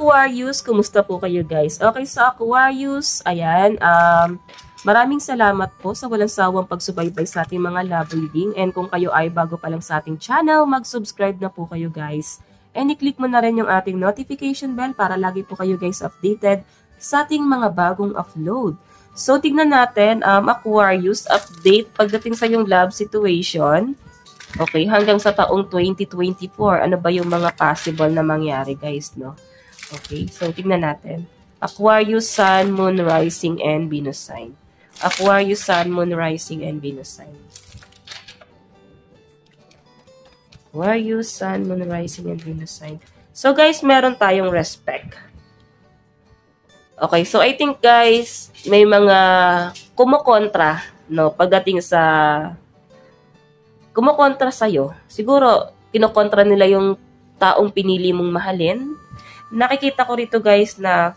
Aquarius, kumusta po kayo guys? Okay, sa Aquarius, ayan, maraming salamat po sa walang sawang pagsubaybay sa ating mga love reading. And kung kayo ay bago pa lang sa ating channel, mag-subscribe na po kayo guys. And i-click mo na rin yung ating notification bell para lagi po kayo guys updated sa ating mga bagong upload. So, tignan natin, Aquarius, update pagdating sa yung love situation. Okay, hanggang sa taong 2024, ano ba yung mga possible na mangyari guys, no? Okay, so tignan natin. Aquarius, Sun, Moon, Rising, and Venus sign. Aquarius, Sun, Moon, Rising, and Venus sign. Aquarius, Sun, Moon, Rising, and Venus sign. So guys, meron tayong respect. Okay, so I think guys, may mga kumukontra, no, pagdating sa kumukontra sa'yo. Siguro, kinokontra nila yung taong pinili mong mahalin. Nakikita ko rito guys na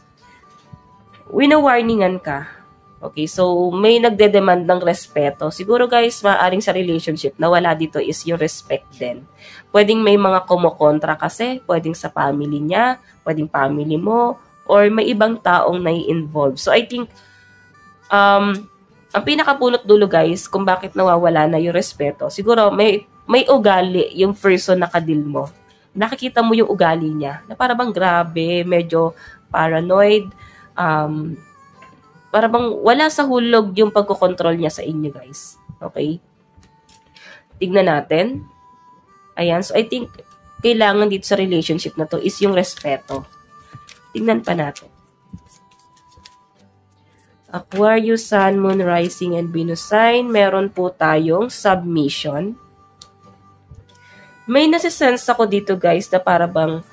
wino-warningan ka. Okay, so may nagde-demand ng respeto. Siguro guys, maaaring sa relationship na wala dito is yung respect din. Pwedeng may mga kumukontra kasi, pwedeng sa family niya, pwedeng family mo, or may ibang taong nai-involve. So I think, ang pinakapunot dulo guys, kung bakit nawawala na yung respeto, siguro may ugali yung person na kadil mo. Nakikita mo yung ugali niya, na para bang grabe, medyo paranoid, para bang wala sa hulog yung pagkokontrol niya sa inyo guys. Okay? Tignan natin. Ayan, so I think kailangan dito sa relationship na to is yung respeto. Tignan pa natin. Aquarius, Sun, Moon, Rising, and Venus sign. Meron po tayong submission. May nasisense ako dito guys na para bang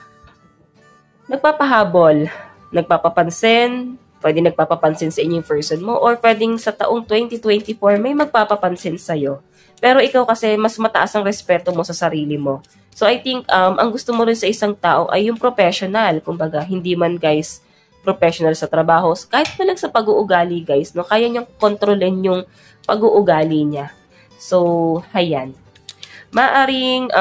nagpapahabol, nagpapapansin, pwede nagpapapansin sa inyong person mo, or pwedeng sa taong 2024 may magpapapansin sa'yo. Pero ikaw kasi mas mataas ang respeto mo sa sarili mo. So I think ang gusto mo rin sa isang tao ay yung professional. Kumbaga, hindi man guys professional sa trabaho, kahit na lang sa pag-uugali guys, no, kaya niyang kontrolin yung pag-uugali niya. So, hayan. Maaring,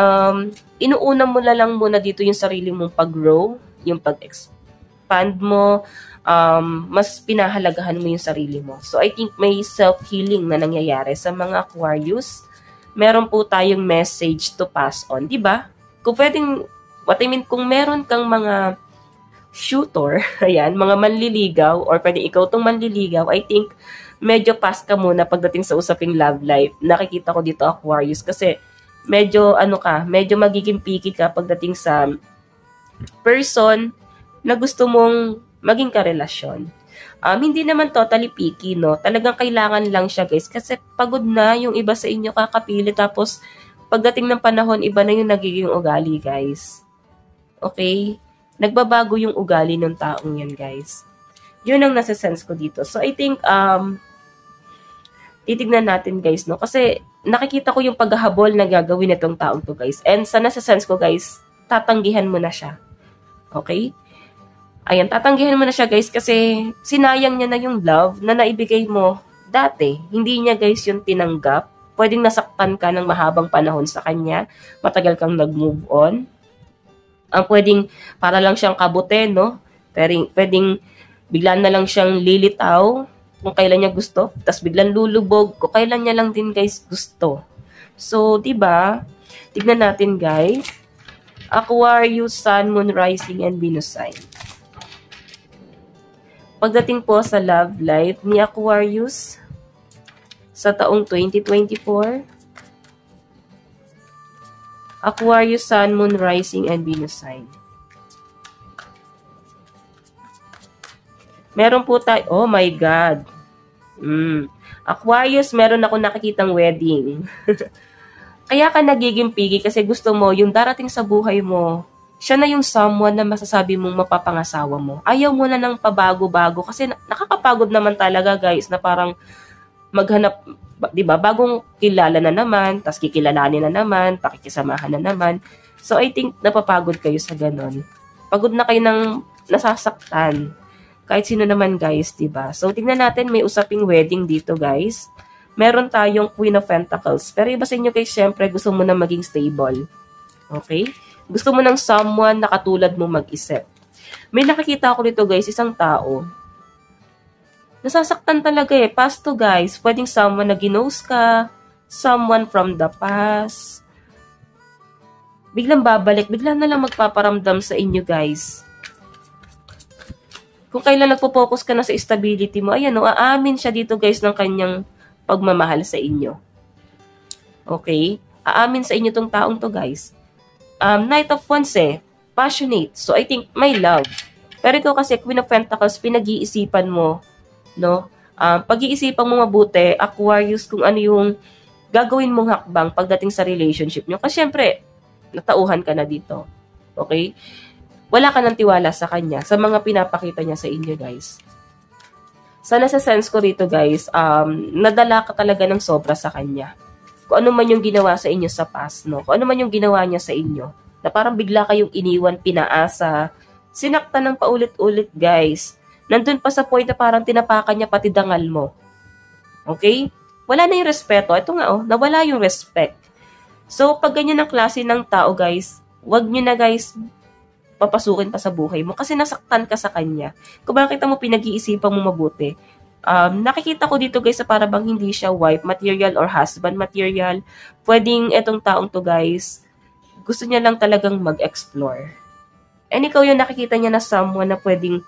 inuuna mo na lang muna dito yung sarili mong pag-grow, yung pag-expand mo, mas pinahalagahan mo yung sarili mo. So, I think may self-healing na nangyayari sa mga Aquarius. Meron po tayong message to pass on, di ba? Kung pwedeng, kung meron kang mga shooter, ayan, mga manliligaw, or pwede ikaw tong manliligaw, I think, medyo pass ka muna pagdating sa usaping love life. Nakikita ko dito, Aquarius, kasi medyo, medyo magiging picky ka pagdating sa person na gusto mong maging karelasyon. Hindi naman totally picky, no? Talagang kailangan lang siya, guys, kasi pagod na yung iba sa inyo kakapili, tapos pagdating ng panahon, iba na yung nagiging ugali, guys. Okay? Nagbabago yung ugali ng taong yan, guys. Yun ang nasa-sense ko dito. So, I think, titignan natin, guys, no? Kasi, nakikita ko yung paghahabol na gagawin nitong taong to, guys. And sa nasa-sense ko, guys, tatanggihan mo na siya. Okay? Ayan, tatanggihan mo na siya, guys, kasi sinayang niya na yung love na naibigay mo dati. Hindi niya, guys, yung tinanggap. Pwedeng nasaktan ka ng mahabang panahon sa kanya. Matagal kang nag-move on. Ang pwedeng para lang siyang kabute, no? Pwedeng bigla na lang siyang lilitaw kung kailan niya gusto, tapos biglang lulubog kung kailan niya lang din, guys, gusto. So, 'di ba? Tignan natin, guys. Aquarius, Sun, Moon, Rising, and Venus sign. Pagdating po sa love life ni Aquarius sa taong 2024, Aquarius, Sun, Moon, Rising, and Venus sign. Meron po tayo, oh my God. Aquarius, meron ako nakikitang wedding. Kaya ka nagiging picky kasi gusto mo, yung darating sa buhay mo, siya na yung someone na masasabi mong mapapangasawa mo. Ayaw mo na ng pabago-bago kasi nakakapagod naman talaga, guys, na parang maghanap, di ba, bagong kilala na naman, tas kikilalanin na naman, pakikisamahan na naman. So, I think napapagod kayo sa ganon. Pagod na kayo ng nasasaktan. Kahit sino naman, guys, di ba? So, tingnan natin, may usaping wedding dito, guys. Meron tayong Queen of Pentacles. Pero iba sa inyo, guys, syempre, gusto mo na maging stable. Okay? Gusto mo ng someone na katulad mo mag-isip. May nakikita ako dito guys, isang tao. Nasasaktan talaga eh. Past to guys. Pwedeng someone na ginost ka, someone from the past. Biglang babalik, biglang na lang magpaparamdam sa inyo guys. Kung kailan nagpo-focus ka na sa stability mo, ayan o, aamin siya dito guys ng kanyang pagmamahal sa inyo. Okay? Aamin sa inyo tong taong to guys. Knight of Wands eh. Passionate. So I think may love. Pero ikaw kasi, Queen of Pentacles, pinag-iisipan mo, no? Pag-iisipan mo mabuti, Aquarius, kung ano yung gagawin mong hakbang pagdating sa relationship nyo. Kasi syempre, natauhan ka na dito. Okay? Wala ka ng tiwala sa kanya, sa mga pinapakita niya sa inyo, guys. Sana sa sense ko dito, guys, nadala ka talaga ng sobra sa kanya. Kung ano man yung ginawa sa inyo sa past, no? Kung ano man yung ginawa niya sa inyo, na parang bigla kayong iniwan, pinaasa, sinaktan ng paulit-ulit, guys. Nandun pa sa point na parang tinapakan niya pati dangal mo. Okay? Wala na yung respeto. Ito nga, oh, nawala yung respect. So, pag ganyan ang klase ng tao, guys, wag nyo na, guys, papasukin pa sa buhay mo kasi nasaktan ka sa kanya. Kung makita mo, pinag-iisipan mo mabuti. Nakikita ko dito, guys, sa para bang hindi siya wife material or husband material. Pwedeng etong taong to, guys, gusto niya lang talagang mag-explore. And ikaw yung nakikita niya na someone na pwedeng,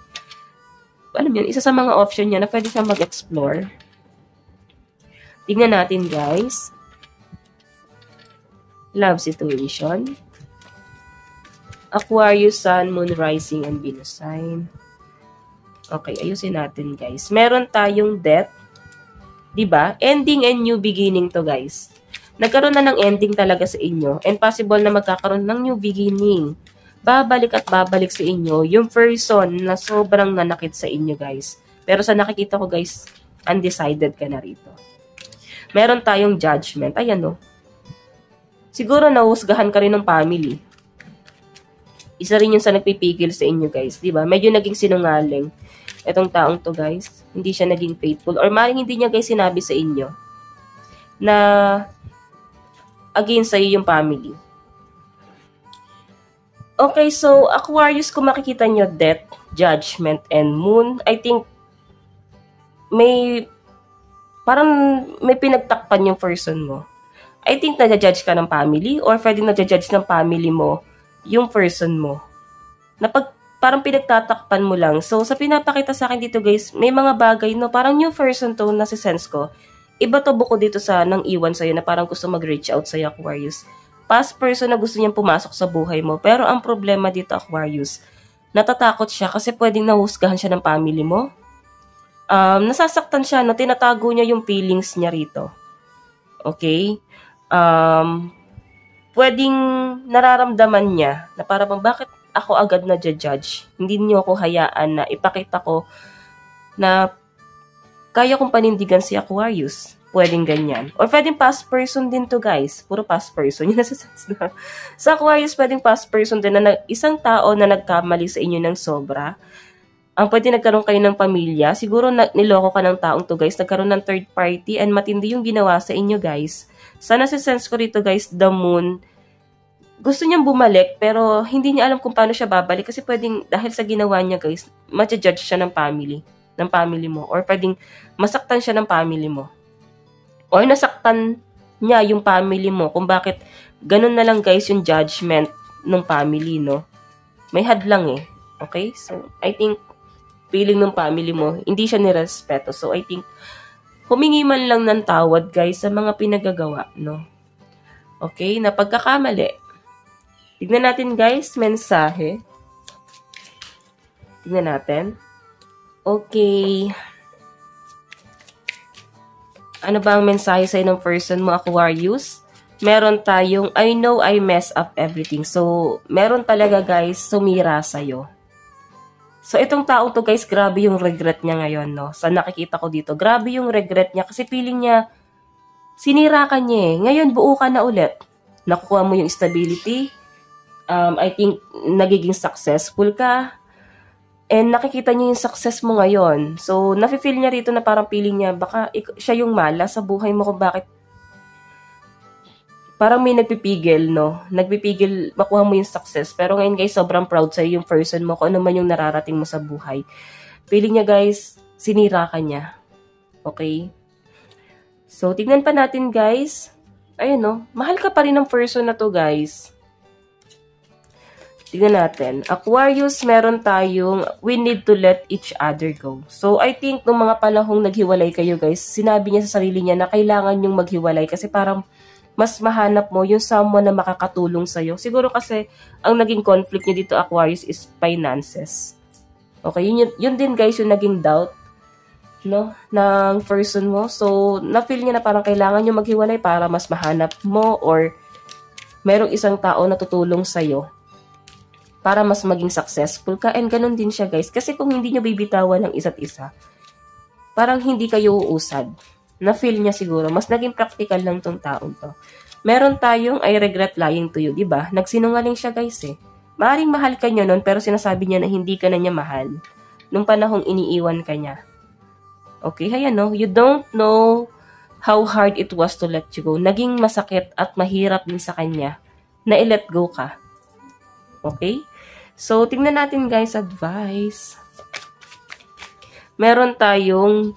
alam yun, isa sa mga option niya na pwede siya mag-explore. Tingnan natin, guys. Love situation. Aquarius, Sun, Moon, Rising, and Venus sign. Okay, ayusin natin, guys. Meron tayong death. Diba? Ending and new beginning to, guys. Nagkaroon na ng ending talaga sa inyo. And possible na magkakaroon ng new beginning. Babalik at babalik sa inyo yung person na sobrang nanakit sa inyo, guys. Pero sa nakikita ko, guys, undecided ka na rito. Meron tayong judgment. Ayan, no. Siguro nahusgahan ka rin ng family. Isa rin yung sa nagpipigil sa inyo, guys. Diba? Medyo naging sinungaling itong taong to, guys. Hindi siya naging faithful. Or maring hindi niya, guys, sinabi sa inyo na against sa'yo yung family. Okay, so Aquarius, kung makikita nyo death, judgment, and moon, I think parang may pinagtakpan yung person mo. I think nadja-judge ka ng family or pwedeng nadja-judge ng family mo yung person mo. Parang pinagtatakpan mo lang. So, sa pinapakita sa akin dito, guys, may mga bagay, no, parang new person to na si sense ko. Iba to buko dito sa nang iwan sa'yo na parang gusto mag-reach out sa'yo, Aquarius. Past person na gusto niyang pumasok sa buhay mo. Pero ang problema dito, Aquarius, natatakot siya kasi pwedeng nahusgahan siya ng family mo. Nasasaktan siya, no, tinatago niya yung feelings niya rito. Okay? Pwedeng nararamdaman niya na parang bakit ako agad na judge? Hindi niyo ako hayaan na ipakita ko na kaya kong panindigan si Aquarius. Pwedeng ganyan. Or pwedeng past person din to, guys. Puro past person. Yun nasa sense na. Sa Aquarius, pwedeng past person din na isang tao na nagkamali sa inyo ng sobra. Ang pwede nagkaroon kayo ng pamilya. Siguro niloko ka ng taong to, guys. Nagkaroon ng third party and matindi yung ginawa sa inyo, guys. Sana sa sense ko rito, guys, the moon, gusto niyang bumalik, pero hindi niya alam kung paano siya babalik kasi pwedeng, dahil sa ginawa niya, guys, ma-judge siya ng family mo. Or pwedeng masaktan siya ng family mo. Or nasaktan niya yung family mo kung bakit ganun na lang, guys, yung judgment ng family, no? May hadlang eh. Okay? So, I think, feeling ng family mo, hindi siya nirespeto. So, I think, humingi man lang ng tawad, guys, sa mga pinagagawa, no? Okay? Na pagkakamali. Tignan natin, guys, mensahe. Tignan natin. Okay. Ano ba ang mensahe sa'yo ng person mo, Aquarius? Meron tayong, I know I mess up everything. So, meron talaga, guys, sumira sa'yo. So, itong tao to, guys, grabe yung regret niya ngayon, no? Sa nakikita ko dito, grabe yung regret niya kasi feeling niya, sinira ka niya eh. Ngayon, buo ka na ulit. Nakukuha mo yung stability. I think, nagiging successful ka. And nakikita niya yung success mo ngayon. So, nafe-feel niya rito na parang feeling niya, baka siya yung mala sa buhay mo kung bakit parang may nagpipigil, no? Nagpipigil makuha mo yung success. Pero ngayon guys, sobrang proud sa'yo yung person mo, kung ano man yung nararating mo sa buhay. Feeling niya guys, sinira ka niya. Okay? So, tignan pa natin guys. Ayun, no? Mahal ka pa rin ng person na to guys. Tignan natin. Aquarius, meron tayong we need to let each other go. So, I think nung mga panahong naghiwalay kayo guys, sinabi niya sa sarili niya na kailangan yung maghiwalay kasi parang mas mahanap mo yung someone na makakatulong sa'yo. Siguro kasi ang naging conflict niya dito Aquarius is finances. Okay, yun din guys yung naging doubt, no, ng person mo. So, na-feel niya na parang kailangan yung maghiwalay para mas mahanap mo or merong isang tao na tutulong sa'yo para mas maging successful ka. And ganun din siya guys. Kasi kung hindi nyo bibitawan ng isa't isa, parang hindi kayo uusad. Na-feel niya siguro. Mas naging practical lang tong taong to. Meron tayong I regret lying to you. Diba? Nagsinungaling siya guys eh. Maaring mahal ka niya nun pero sinasabi niya na hindi ka na niya mahal. Nung panahong iniiwan ka niya. Okay? Ayan no? You don't know how hard it was to let you go. Naging masakit at mahirap din sa kanya na i-let go ka. Okay? So, tingnan natin guys, advice. Meron tayong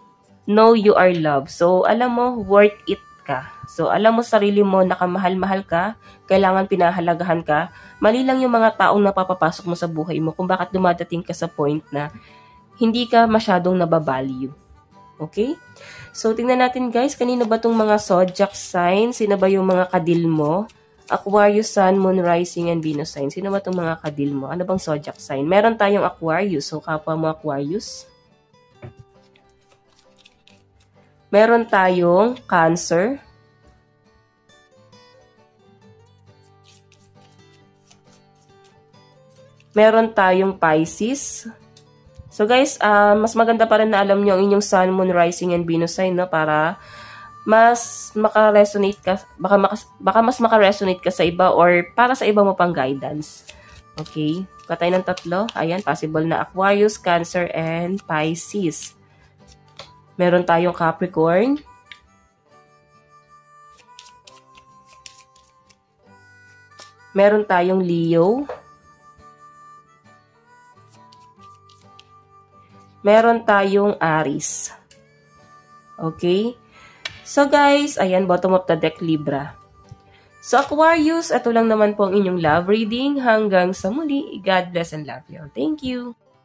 know you are loved. So, alam mo, worth it ka. So, alam mo sarili mo, nakamahal-mahal ka, kailangan pinahalagahan ka. Mali lang yung mga taong napapapasok mo sa buhay mo kung bakit dumadating ka sa point na hindi ka masyadong nababalue. Okay? So, tingnan natin guys, kanino ba tong mga zodiac signs? Sino ba yung mga kadil mo? Aquarius, Sun, Moon, Rising, and Venus sign. Sino ba itong mga kadil mo? Ano bang zodiac sign? Meron tayong Aquarius. So, kapwa mo Aquarius. Meron tayong Cancer. Meron tayong Pisces. So, guys, mas maganda pa rin na alam nyo ang inyong Sun, Moon, Rising, and Venus sign, no? Para mas maka-resonate ka, baka mas maka-resonate ka sa iba or para sa iba mo pang guidance. Okay? Katay ng tatlo. Ayan, possible na Aquarius, Cancer, and Pisces. Meron tayong Capricorn. Meron tayong Leo. Meron tayong Aries. Okay? So guys, ayan, bottom of the deck, Libra. So Aquarius, ito lang naman po ang inyong love reading. Hanggang sa muli, God bless and love you. Thank you!